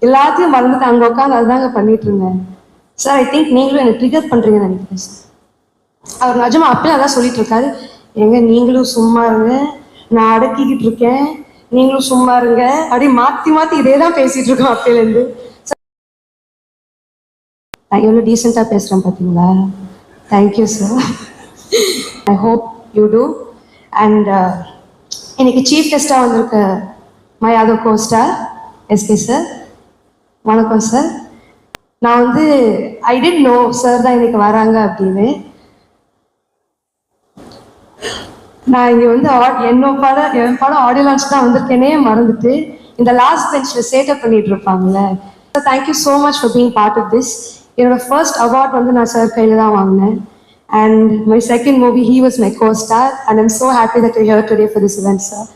எல்லாத்தையும் மறந்துட்டு அங்கே உட்காந்து அதுதாங்க பண்ணிட்டு இருந்தேன் சார். ஐ திங்க் நீங்களும் எனக்கு ட்ரிகர் பண்ணுறீங்கன்னு நினைக்கிறேன் சார். அவர் நிஜமா அப்பயே அதான் சொல்லிட்டு இருக்காரு, எங்க நீங்களும் சும்மா இருங்க, நான் அடக்கிக்கிட்டு இருக்கேன், நீங்களும் சும்மா இருங்க அப்படி மாற்றி மாற்றி இதே தான் பேசிட்டு இருக்கோம் அப்பயிலேருந்து. நான் எவ்வளோ டீசெண்டாக பேசுகிறேன் பார்த்தீங்களா? Thank you sir. I hope you too. And இன்னைக்கு சீஃப் கெஸ்டாக வந்திருக்க my other costar SK sir. வணக்கம் சார். நான் வந்து ஐ டிட் நோ சார் தான் இன்னைக்கு வராங்க அப்படின்னு. நான் இங்கே வந்து என் படம் ஆடியோ லான்ச் தான் வந்திருக்கேனே மறந்துட்டு இந்த லாஸ்ட் பெஞ்சில் சேட்டப் பண்ணிட்டு இருப்பாங்கல்ல. Thank you so much for being part of this. என்னோட ஃபர்ஸ்ட் அவார்ட் வந்து நான் சார் கையில் தான் வாங்கினேன். And my second movie he was my costar. And I'm so happy that you here today for this event sir.